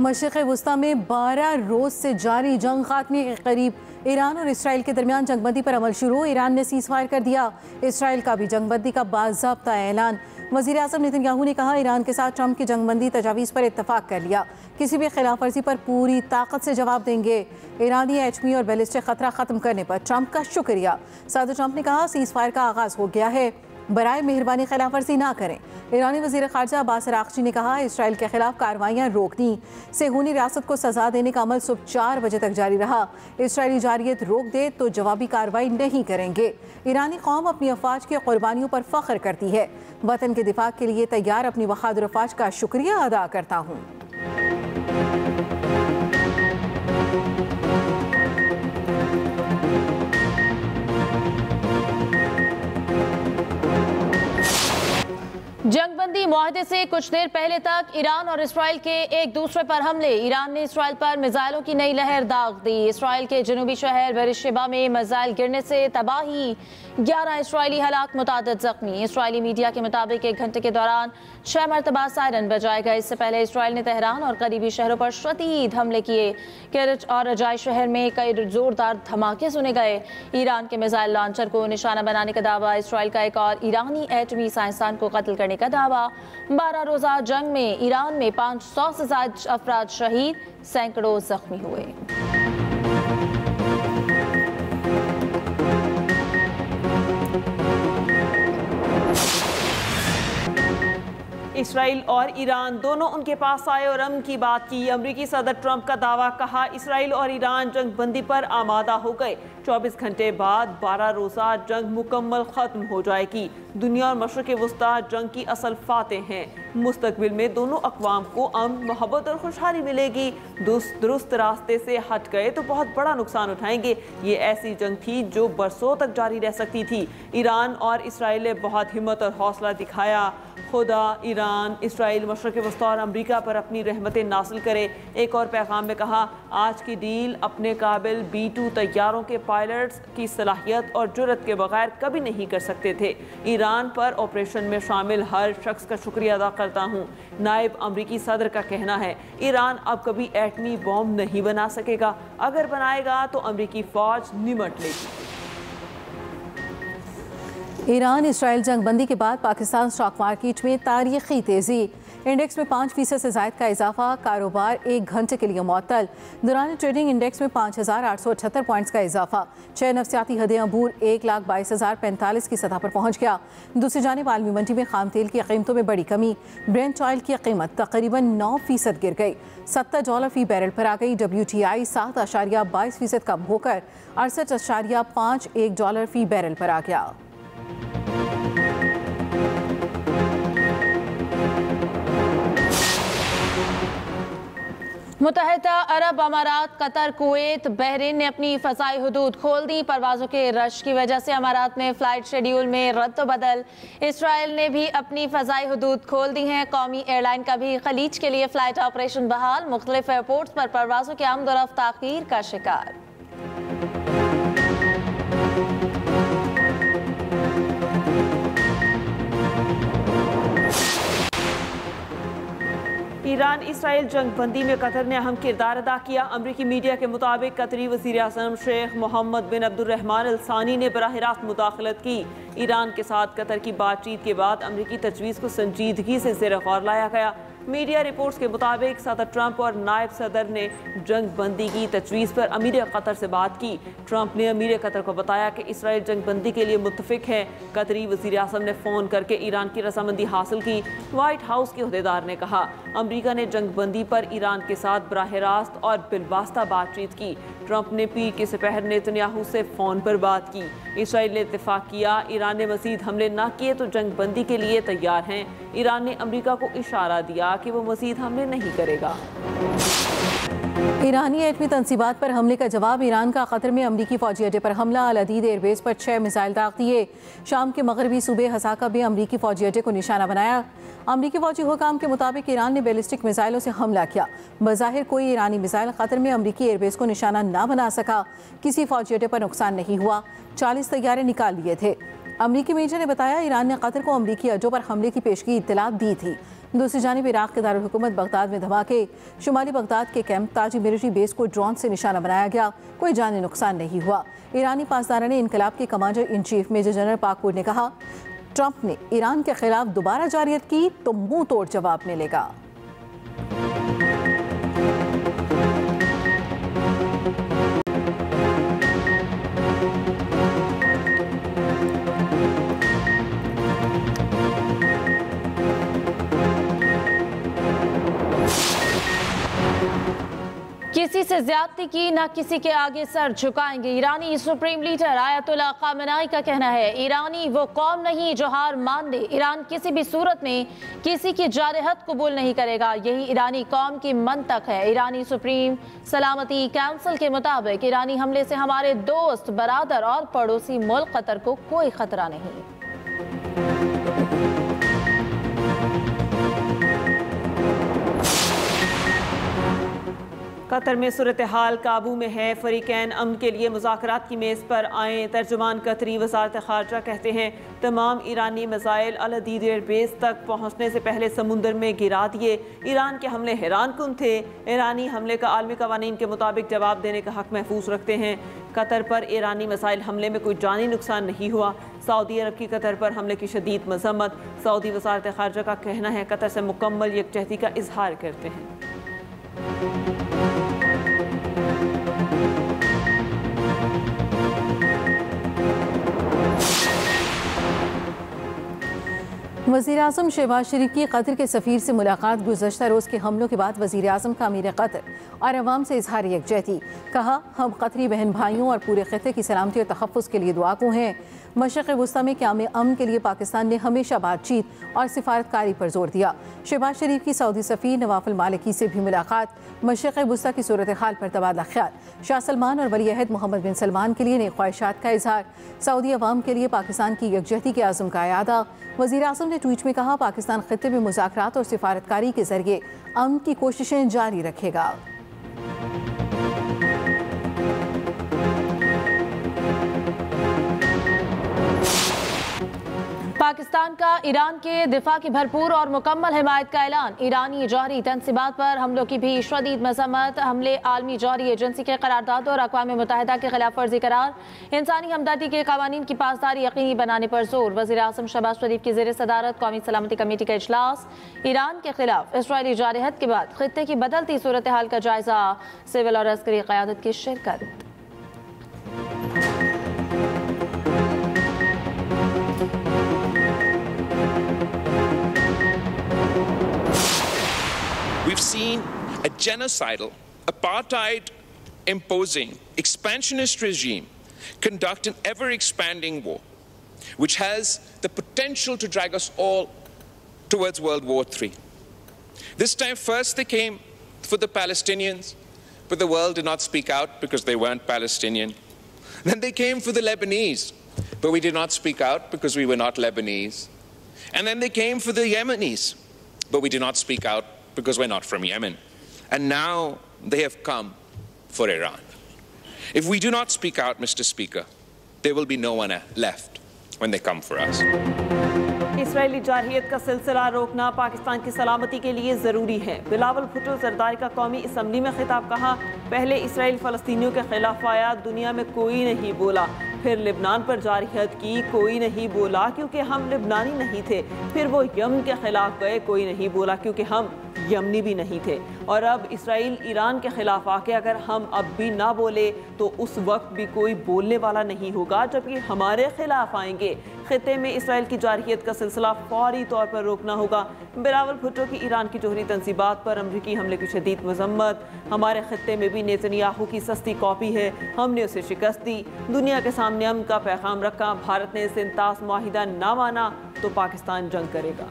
मशरिक़ वुस्ता में 12 रोज़ से जारी जंग खात्मे के करीब। ईरान और इसराइल के दरमियान जंगबंदी पर अमल शुरू। ईरान ने सीज़ फायर कर दिया। इसराइल का भी जंगबंदी का बाज़ाब्ता ऐलान। वज़ीर आज़म नेतन्याहू ने कहा, ईरान के साथ ट्रंप की जंगबंदी तजावीज़ पर इत्तफाक कर लिया। किसी भी खिलाफ वर्जी पर पूरी ताकत से जवाब देंगे। ईरानी एटमी और बैलिस्टिक खतरा ख़त्म करने पर ट्रंप का शुक्रिया। सदर ट्रंप ने कहा, सीज़ फायर का आगाज़ हो गया है, बराए मेहरबानी खिलाफ वर्जी ना करें। ईरानी वज़ीर ख़ारजा अब्बास अराग़ची ने कहा, इसराइल के खिलाफ कार्रवाइयाँ रोकनी। सेहूनी रियासत को सज़ा देने का अमल सुबह 4 बजे तक जारी रहा। इसराइली जारियत रोक दे तो जवाबी कार्रवाई नहीं करेंगे। ईरानी कौम अपनी अफवाज की कुर्बानियों पर फ़ख्र करती है। वतन के दिफा के लिए तैयार अपनी बहादुर अफवाज का शुक्रिया अदा करता हूँ। जंगबंदी मुआहदे से कुछ देर पहले तक ईरान और इसराइल के एक दूसरे पर हमले। ईरान ने इसराइल पर मिसाइलों की नई लहर दाग दी। इसराइल के जनूबी शहर बेरिशेबा में मिसाइल गिरने से तबाही, 11 इसराइली हलाक, मुतादिद जख्मी। इसराइली मीडिया के मुताबिक 1 घंटे के दौरान 6 मरतबा सायरन बजाए गए। इससे पहले इसराइल ने तेहरान और करीबी शहरों पर शदीद हमले किए। केरच और रजाई शहर में कई जोरदार धमाके सुने गए। ईरान के मिसाइल लॉन्चर को निशाना बनाने का दावा। इसराइल का एक और ईरानी एटमी साइंसदान को कत्ल करने का दावा। 12 रोजा जंग में ईरान में 500 से ज्यादा अफराद शहीद, सैकड़ों जख्मी हुए। इसराइल और ईरान दोनों उनके पास आए और अमन की बात की। अमरीकी सदर ट्रंप का दावा, कहा इसराइल और ईरान जंगबंदी पर आमादा हो गए। 24 घंटे बाद 12 रोज़ा जंग मुकम्मल ख़त्म हो जाएगी। दुनिया और मशरिक़ वुस्ता जंग की असल फातेह हैं। मुस्तकबिल में दोनों अक़वाम को अमन, मोहब्बत और खुशहाली मिलेगी। दुरुस्त रास्ते से हट गए तो बहुत बड़ा नुकसान उठाएंगे। ये ऐसी जंग थी जो बरसों तक जारी रह सकती थी। ईरान और इसराइल ने बहुत हिम्मत और हौसला दिखाया। खुदा ईरान, इसराइल, मशरिक़ वुस्ता और अमरीका पर अपनी रहमतें नासिल करे। एक और पैगाम में कहा, आज की डील अपने काबिल B-2 तैयारों के पायलट्स की सलाहियत और जुर्रत के बगैर कभी नहीं कर सकते थे। ईरान पर ऑपरेशन में शामिल हर शख्स का शुक्रिया अदा करता हूँ। नायब अमरीकी सदर का कहना है, ईरान अब कभी एटमी बॉम्ब नहीं बना सकेगा। अगर बनाएगा तो अमरीकी फ़ौज निमट लेगी। ईरान इसराइल जंगबंदी के बाद पाकिस्तान स्टॉक मार्केट में तारीखी तेज़ी। इंडेक्स में 5% से ज़ायद का इजाफा। कारोबार 1 घंटे के लिए मुअत्तल। दौरान ट्रेडिंग इंडेक्स में 5,878 पॉइंट्स का इजाफा। 6 नफ्सियाती हदें अबूर 1,22,045 की सतह पर पहुँच गया। दूसरी जानिब आलमी मंडी में खाम तेल की कीमतों में बड़ी कमी। ब्रेंट ऑयल की कीमत तकरीबन 9% गिर गई, $70 फी बैरल पर आ गई। WTI 7.22% कम होकर $68.51 फी बैरल पर आ गया। मुत्तहिदा अरब अमारात, कतर, कुवैत, बहरीन ने अपनी फ़ज़ाई हुदूद खोल दी। परवाज़ों के रश की वजह से अमारात में फ़्लाइट शेड्यूल में रद्द बदल। इसराइल ने भी अपनी फ़ज़ाई हुदूद खोल दी हैं। कौमी एयरलाइन का भी खलीज के लिए फ़्लाइट ऑपरेशन बहाल। मुख्तलिफ एयरपोर्ट्स पर परवाज़ों के आमद और रफ्त ताख़ीर का शिकार। ईरान इसराइल जंगबंदी में कतर ने अहम किरदार अदा किया। अमरीकी मीडिया के मुताबिक कतरी वज़ीर आज़म शेख मोहम्मद बिन अब्दुर्रहमान अल सानी ने बराह रास्त मुदाखलत की। ईरान के साथ कतर की बातचीत के बाद अमरीकी तजवीज़ को संजीदगी से ज़ेर गौर लाया गया। मीडिया रिपोर्ट्स के मुताबिक सदर ट्रंप और नायब सदर ने जंगबंदी की तजवीज़ पर अमीर कतर से बात की। ट्रंप ने अमीर कतर को बताया कि इसराइल जंगबंदी के लिए मुत्तफिक है। कतरी वज़ीर आज़म ने फ़ोन करके ईरान की रजामंदी हासिल की। वाइट हाउस के अहदेदार ने कहा, अमरीका ने जंगबंदी पर ईरान के साथ बराह रास्त और बिलवास्ता बातचीत की। ट्रंप ने पीर के सपहर नेतन्याहू से फ़ोन पर बात की। इसराइल ने इत्तेफाक किया, ईरान ने मज़ीद हमले न किए तो जंगबंदी के लिए तैयार हैं। ईरान ने अमरीका को इशारा दिया कि वो मज़ीद हमले नहीं करेगा। ईरानी एटमी तनसीबात पर हमले का जवाब। ईरान का कतर में अमरीकी फ़ौजी अड्डे पर हमला। अल अदीद एयरबेस पर 6 मिसाइल दाग दिए। शाम के मगरबी सूबे हसाका में अमरीकी फ़ौजी अड्डे को निशाना बनाया। अमरीकी फ़ौजी हुकाम के मुताबिक ईरान ने बैलिस्टिक मिसाइलों से हमला किया। बज़ाहिर कोई ईरानी मिसाइल कतर में अमरीकी एयरबेस को निशाना न बना सका। किसी फ़ौजी अड्डे पर नुकसान नहीं हुआ। 40 तैयारे निकाल लिए थे। अमरीकी मीडिया ने बताया, ईरान ने कतर को अमरीकी अड्डों पर हमले की पेशगी इत्तला दी थी। दूसरी जानिब इराक के दारुल हुकूमत बगदाद में धमाके। शुमाली बगदाद के कैंप ताजी मिलिट्री बेस को ड्रोन से निशाना बनाया गया, कोई जानी नुकसान नहीं हुआ। ईरानी पासदारान इनकलाब के commander in chief major general Pakpour ने कहा, ट्रंप ने ईरान के खिलाफ दोबारा जारियत की तो मुंह तोड़ जवाब मिलेगा। किसी से ज्यादती की ना किसी के आगे सर झुकाएंगे। ईरानी सुप्रीम लीडर आयतुल्लाह खामेनी का कहना है, ईरानी वो कौम नहीं जो हार मान दे। ईरान किसी भी सूरत में किसी की जारहत कबूल नहीं करेगा, यही ईरानी कौम की मंतक है। ईरानी सुप्रीम सलामती काउंसिल के मुताबिक ईरानी हमले से हमारे दोस्त, बरादर और पड़ोसी मुल्क कतर को कोई खतरा नहीं। कतर में सूरत हाल काबू में है, फरीकैन अमन के लिए मुज़ाकरात की मेज़ पर आएँ। तर्जुमान कतरी वज़ारत ख़ारजा कहते हैं, तमाम ईरानी मिसाइल अल हदीद एयरबेस तक पहुँचने से पहले समुंदर में गिरा दिए। ईरान के हमले हैरान कुन थे। ईरानी हमले का आलमी कवानीन के मुताबिक जवाब देने का हक़ महफूज रखते हैं। कतर पर ईरानी मिसाइल हमले में कोई जानी नुकसान नहीं हुआ। सऊदी अरब की कतर पर हमले की शदीद मज़म्मत। सऊदी वज़ारत ख़ारजा का कहना है, कतर से मुकम्मल यकजहती का इजहार करते हैं। वज़ीर-ए-आज़म शहबाज शरीफ की कतर के सफ़ीर से मुलाकात। गुज़श्ता रोज़ के हमलों के बाद वज़ीर-ए-आज़म का अमीर कतर और अवाम से इजहार यकजहती। कहा, हम कतरी बहन भाइयों और पूरे खित्ते की सलामती और तहफ़्फ़ुज़ के लिए दुआ को हैं। मशरिक़ वुस्ता में क़याम अमन के लिए पाकिस्तान ने हमेशा बातचीत और सिफारतकारी पर जोर दिया। शहबाज शरीफ की सऊदी सफ़ीर नवाफ अल मालिकी से भी मुलाकात। मशरिक़ वुस्ता की सूरत हाल पर तबादला ख्याल। शाह सलमान और वली अहद मोहम्मद बिन सलमान के लिए नई ख्वाहिशात का इजहार। सऊदी अवाम के लिए पाकिस्तान की यकजहती के आज़म का यादा। वज़ीर-ए-आज़म ने ट्वीट में कहा, पाकिस्तान खित्ते में मुज़ाकरात और सिफारतकारी के जरिए अमन की कोशिशें जारी रखेगा। पाकिस्तान का ईरान के दिफा की भरपूर और मुकम्मल हिमायत का ऐलान। ईरानी जौहरी तनसीबात पर हमलों की भी शदीद मजम्मत। हमले आलमी जौहरी एजेंसी के करारदाद और अक़वाम मुत्तहिदा के खिलाफ वर्जी करार। इंसानी हमदर्दी के कवानीन की पासदारी यकीनी बनाने पर जोर। वज़ीर-ए-आज़म शहबाज शरीफ की ज़ेर सदारत कौमी सलामती कमेटी का इजलास। ईरान के खिलाफ इसराइली जारहत के बाद खित्ते की बदलती सूरत हाल का जायजा। सिविल और अस्करी क़यादत की शिरकत। We've seen a genocidal, apartheid-imposing, expansionist regime conduct an ever-expanding war, which has the potential to drag us all towards World War III. This time, first they came for the Palestinians, but the world did not speak out because they weren't Palestinian. Then they came for the Lebanese, but we did not speak out because we were not Lebanese. And then they came for the Yemenis, but we did not speak out because we're not from Yemen. And now they have come for Iran. If we do not speak out, Mr. Speaker, there will be no one left when they come for us. Israeli जारहियत का सिलसिला रोकना पाकिस्तान की सलामती के लिए ज़रूरी है। बिलावल भुट्टो ज़रदारी का कौमी असम्बली में खिताब। कहा, पहले इसराइल फ़लस्तीनियों के खिलाफ आया, दुनिया में कोई नहीं बोला। फिर लिबनान पर जारहियत की, कोई नहीं बोला क्योंकि हम लिबनानी नहीं थे। फिर वो यमन के खिलाफ गए, कोई नहीं बोला क्योंकि हम यमनी भी नहीं थे। और अब इसराइल ईरान के खिलाफ आके अगर हम अब भी ना बोले तो उस वक्त भी कोई बोलने वाला नहीं होगा, जबकि हमारे खिलाफ आएंगे। खित्ते में इसराइल की जारहियत का सिलसिला फौरी तौर पर रोकना होगा। बिलावल भुट्टो की ईरान की जोहरी तनसीबात पर अमरीकी हमले की शदीद मजम्मत। हमारे खित्ते में भी नेतन्याहू की सस्ती कॉपी है, हमने उसे शिकस्त दी। दुनिया के सामने अमन का पैगाम रखा। भारत ने सिंतास मुआहिदा ना माना तो पाकिस्तान जंग करेगा।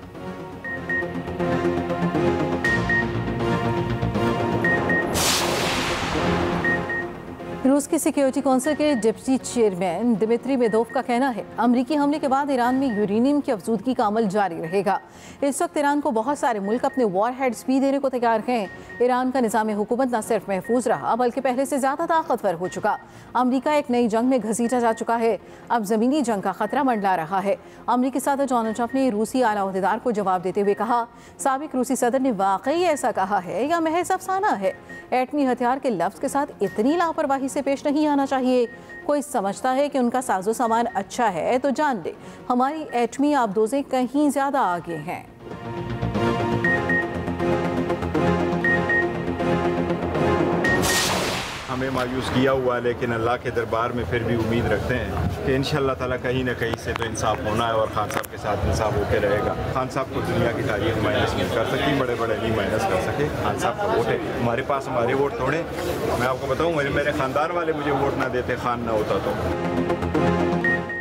रूस की सिक्योरिटी काउंसिल के डिप्टी चेयरमैन दिमित्री मेदोव का कहना है अमरीकी हमले के बाद ईरान में यूरेनियम की अफजूदगी का अमल जारी रहेगा। इस वक्त ईरान को बहुत सारे मुल्क अपने वॉर हेड्स भी देने को तैयार हैं। ईरान का निज़ाम हुकूमत न सिर्फ महफूज रहा बल्कि पहले से ज़्यादा ताकतवर हो चुका। अमरीका एक नई जंग में घसीटा जा चुका है। अब ज़मीनी जंग का खतरा मंडला रहा है। अमरीकी सदर डोनाल्ड ट्रंप ने रूसी आला ओहदेदार को जवाब देते हुए कहा, साबिक रूसी सदर ने वाकई ऐसा कहा है या महज अफसाना है। एटमी हथियार के लफ्ज़ के साथ इतनी लापरवाही से पेश नहीं आना चाहिए। कोई समझता है कि उनका साजो सामान अच्छा है तो जान ले हमारी एटमी आबदोज़ें कहीं ज़्यादा आगे हैं। हमें मायूस किया हुआ है, लेकिन अल्लाह के दरबार में फिर भी उम्मीद रखते हैं कि इंशाअल्लाह ताला कहीं ना कहीं से तो इंसाफ होना है और खान साहब के साथ इंसाफ होकर रहेगा। खान साहब को दुनिया की तारीख माइनस नहीं कर सकती, बड़े बड़े नहीं माइनस कर सके। खान साहब का वोट है हमारे पास, हमारे वोट थोड़े। मैं आपको बताऊँ, मेरे ख़ानदान वाले मुझे वोट ना देते, खान ना होता तो।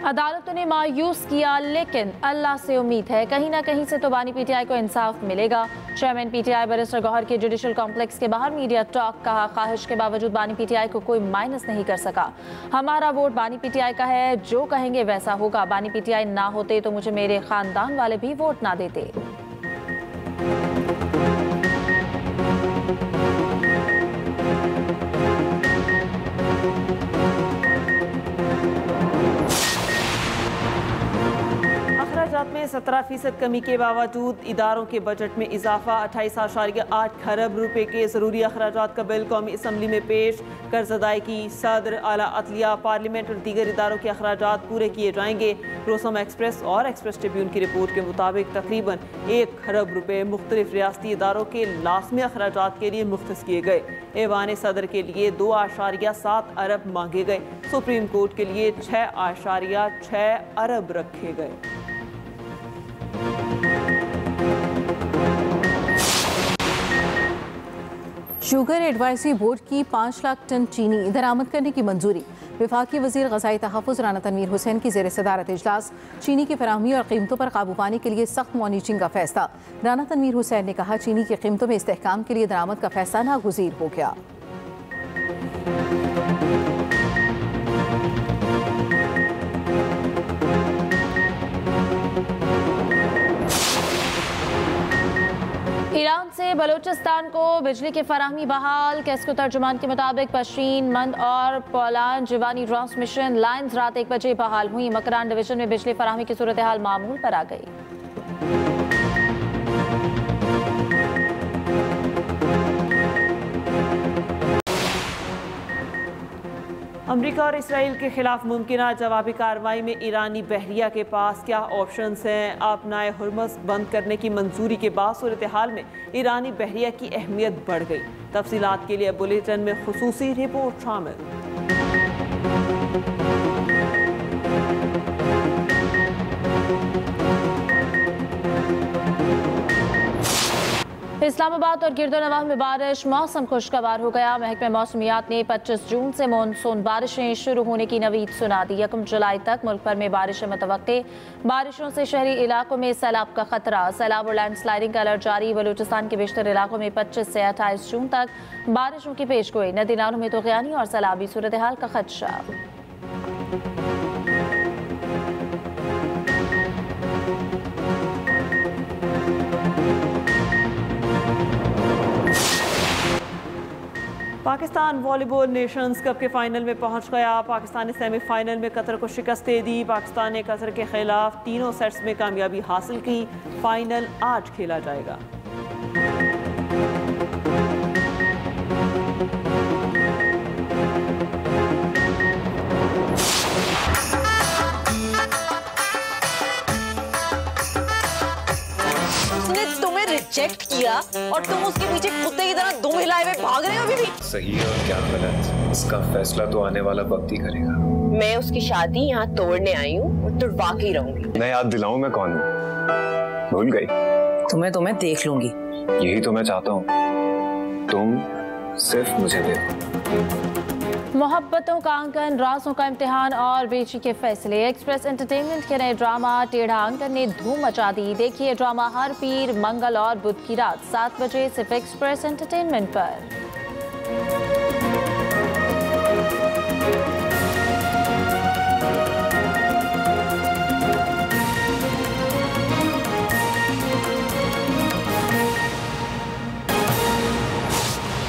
अदालतों ने मायूस किया, लेकिन अल्लाह से उम्मीद है कहीं ना कहीं से तो बानी पीटीआई को इंसाफ मिलेगा। चेयरमैन पीटीआई बैरिस्टर गौहर के जुडिशल कॉम्प्लेक्स के बाहर मीडिया टॉक कहा, ख्वाहिश के बावजूद बानी पीटीआई को कोई माइनस नहीं कर सका। हमारा वोट बानी पीटीआई का है, जो कहेंगे वैसा होगा। बानी पीटीआई ना होते तो मुझे मेरे खानदान वाले भी वोट ना देते। में 17% कमी के बावजूद इदारों के बजट में इजाफा। 28.8 खरब रुपए के ज़रूरी अखराजात का बिल कौमी असम्बली में पेश। कर्ज अदायगी, सदर, आला अदलिया, पार्लियामेंट और दीगर इदारों के अखराजात पूरे किए जाएंगे। रोसम एक्सप्रेस और एक्सप्रेस ट्रिब्यून की रिपोर्ट के मुताबिक तकरीबन 1 खरब रुपए मुख्तलिफ रियासती इदारों के लाजमी अखराजात के लिए मुख्तस किए गए। ऐवान सदर के लिए 2.7 अरब मांगे गए। सुप्रीम कोर्ट के लिए 6.6 अरब रखे गए। शुगर एडवाइजरी बोर्ड की 5 लाख टन चीनी दरामद करने की मंजूरी। वफाकी वज़ीर ग़ज़ाई तहफ़्फ़ुज़ राना तनवीर हुसैन की ज़ेर सदारत इजलास। चीनी की फराहमी और कीमतों पर काबू पाने के लिए सख्त मॉनिटरिंग का फैसला। राना तनवीर हुसैन ने कहा, चीनी की कीमतों में इस्तेहकाम के लिए दरामद का फैसला नागुज़ीर हो गया। ईरान से बलूचिस्तान को बिजली की फराहमी बहाल। केस्को तर्जुमान के मुताबिक पश्चिम, मंद और पोलान जिवानी ट्रांसमिशन लाइन्स रात 1 बजे बहाल हुई। मकरान डिवीजन में बिजली फराहमी की सूरत हाल मामूल पर आ गई। अमेरिका और इसराइल के खिलाफ मुमकिन जवाबी कार्रवाई में ईरानी बहरिया के पास क्या ऑप्शंस हैं? अपनाए हुर्मुज़ बंद करने की मंजूरी के बाद सूरत हाल में ईरानी बहरिया की अहमियत बढ़ गई। तफसीलात के लिए बुलेटिन में खुसूसी रिपोर्ट शामिल। इस्लामाबाद और गिरदोनवाह में बारिश, मौसम खुशगवार हो गया। महकमे मौसमियात ने 25 जून से मानसून बारिशें शुरू होने की नवीद सुना दी। 1 जुलाई तक मुल्क भर में बारिशें मुतवक्के। बारिशों से शहरी इलाकों में सैलाब का खतरा। सैलाब और लैंडस्लाइडिंग का अलर्ट जारी। बलूचिस्तान के बेशतर इलाकों में 25 से 28 जून तक बारिशों की पेशगोई। नदी नालों में तुग़यानी और सैलाबी सूरत हाल का खदशा। पाकिस्तान वॉलीबॉल नेशंस कप के फाइनल में पहुंच गया। पाकिस्तान ने सेमीफाइनल में कतर को शिकस्त दे दी। पाकिस्तान ने कतर के खिलाफ तीनों सेट्स में कामयाबी हासिल की। फाइनल आज खेला जाएगा। रिजेक्ट किया और तुम उसके पीछे कुत्ते की तरह दुम हिलाए हुए भाग रहे हो अभी भी। सही है और क्या गलत, इसका फैसला तो आने वाला वक्त ही करेगा। मैं उसकी शादी यहाँ तोड़ने आई हूँ और तुड़वा के रहूंगी। मैं याद दिलाऊं मैं कौन हूँ? भूल गई? तुम्हें देख लूंगी। यही तो मैं चाहता हूँ, तुम सिर्फ मुझे देखो। मोहब्बतों का अंकन, राजों का इम्तिहान और बेची के फैसले। एक्सप्रेस एंटरटेनमेंट के नए ड्रामा टेढ़ा अंकन ने धूम मचा दी। देखिए ड्रामा हर पीर, मंगल और बुध की रात 7 बजे सिर्फ एक्सप्रेस एंटरटेनमेंट पर।